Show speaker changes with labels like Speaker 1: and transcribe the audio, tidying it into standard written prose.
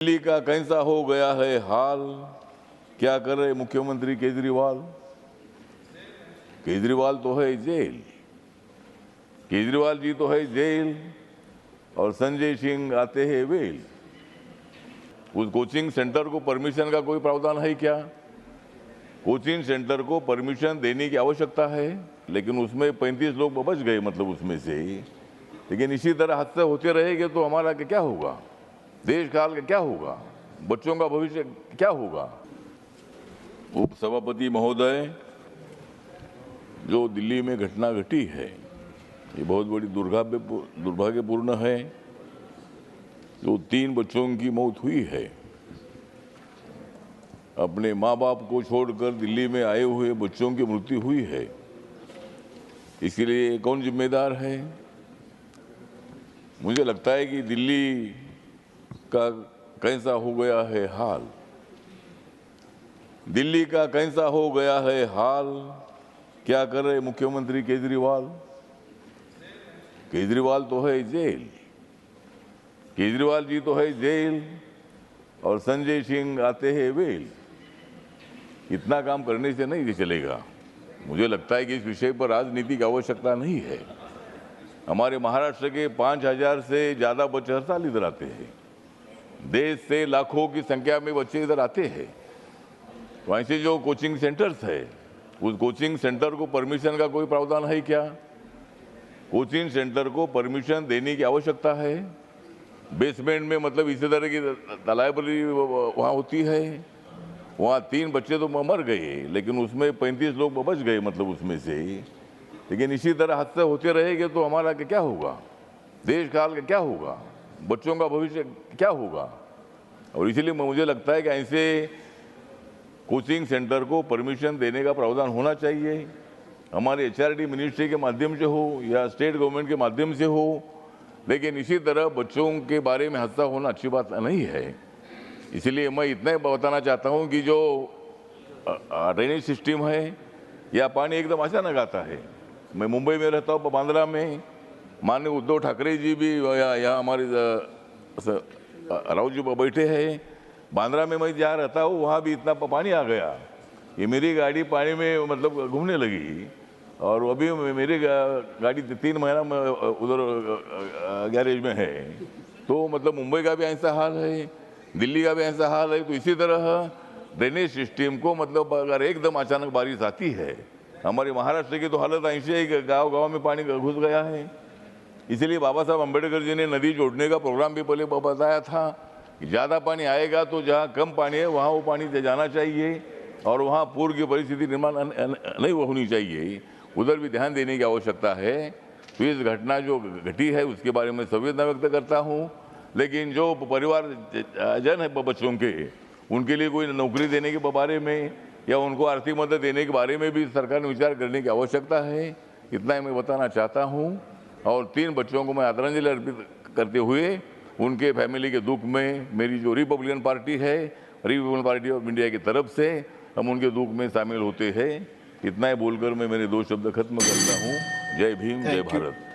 Speaker 1: दिल्ली का कैसा हो गया है हाल, क्या कर रहे मुख्यमंत्री केजरीवाल। केजरीवाल तो है जेल, केजरीवाल जी तो है जेल और संजय सिंह आते हैं वेल। उस कोचिंग सेंटर को परमिशन का कोई प्रावधान है क्या? कोचिंग सेंटर को परमिशन देने की आवश्यकता है, लेकिन उसमें 35 लोग बच गए, मतलब उसमें से। लेकिन इसी तरह हादसे होते रहेंगे तो हमारा क्या होगा, देश काल का क्या होगा, बच्चों का भविष्य क्या होगा। उपसभापति महोदय, जो दिल्ली में घटना घटी है ये बहुत बड़ी दुर्भाग्यपूर्ण है। जो 3 बच्चों की मौत हुई है, अपने माँ बाप को छोड़कर दिल्ली में आए हुए बच्चों की मृत्यु हुई है, इसके लिए कौन जिम्मेदार है? मुझे लगता है कि दिल्ली का कैसा हो गया है हाल, दिल्ली का कैसा हो गया है हाल, क्या कर रहे मुख्यमंत्री केजरीवाल। केजरीवाल तो है जेल, केजरीवाल जी तो है जेल और संजय सिंह आते हैं वेल। इतना काम करने से नहीं चलेगा। मुझे लगता है कि इस विषय पर राजनीति की आवश्यकता नहीं है। हमारे महाराष्ट्र के 5000 से ज़्यादा बच्चे हर साल इधर आते हैं। देश से लाखों की संख्या में बच्चे इधर आते हैं। तो ऐसे जो कोचिंग सेंटर्स है, उस कोचिंग सेंटर को परमिशन का कोई प्रावधान है क्या? कोचिंग सेंटर को परमिशन देने की आवश्यकता है। बेसमेंट में, मतलब इसी तरह की लाइब्रेरी वहाँ होती है, वहाँ 3 बच्चे तो मर गए, लेकिन उसमें 35 लोग बच गए, मतलब उसमें से। लेकिन इसी तरह हादसे होते रहेंगे तो हमारा क्या होगा, देश काल का क्या होगा, बच्चों का भविष्य क्या होगा। और इसलिए मुझे लगता है कि ऐसे कोचिंग सेंटर को परमिशन देने का प्रावधान होना चाहिए। हमारे एचआरडी मिनिस्ट्री के माध्यम से हो या स्टेट गवर्नमेंट के माध्यम से हो, लेकिन इसी तरह बच्चों के बारे में हादसा होना अच्छी बात नहीं है। इसलिए मैं इतना ही बताना चाहता हूं कि जो ड्रेनेज सिस्टम है, या पानी एकदम अचानक आता है। मैं मुंबई में रहता हूँ, बांद्रा में। माननीय उद्धव ठाकरे जी भी यहाँ हमारे राव जी बैठे हैं। बांद्रा में मैं जहाँ रहता हूँ वहाँ भी इतना पानी आ गया, ये मेरी गाड़ी पानी में मतलब घूमने लगी। और अभी मेरी गाड़ी 3 महीना में उधर गैरेज में है। तो मतलब मुंबई का भी ऐसा हाल है, दिल्ली का भी ऐसा हाल है। तो इसी तरह ड्रेनेज सिस्टम को, मतलब अगर एकदम अचानक बारिश आती है, हमारे महाराष्ट्र की तो हालत ऐसी है कि गांव-गांव में पानी घुस गया है। इसीलिए बाबा साहब अम्बेडकर जी ने नदी जोड़ने का प्रोग्राम भी पहले बताया था कि ज़्यादा पानी आएगा तो जहाँ कम पानी है वहाँ वो पानी जाना चाहिए, और वहाँ पूर्व की परिस्थिति निर्माण नहीं होनी चाहिए। उधर भी ध्यान देने की आवश्यकता है। तो इस घटना जो घटी है उसके बारे में संवेदना व्यक्त करता हूँ, लेकिन जो परिवार जन है बच्चों के, उनके लिए कोई नौकरी देने के बारे में या उनको आर्थिक मदद देने के बारे में भी सरकार ने विचार करने की आवश्यकता है। इतना ही मैं बताना चाहता हूँ। और 3 बच्चों को मैं आदरांजलि अर्पित करते हुए उनके फैमिली के दुख में मेरी जो रिपब्लिकन पार्टी है, रिपब्लिकन पार्टी ऑफ इंडिया की तरफ से हम उनके दुख में शामिल होते हैं। इतना ही बोलकर मैं मेरे 2 शब्द खत्म करता हूँ। जय भीम, जय भारत।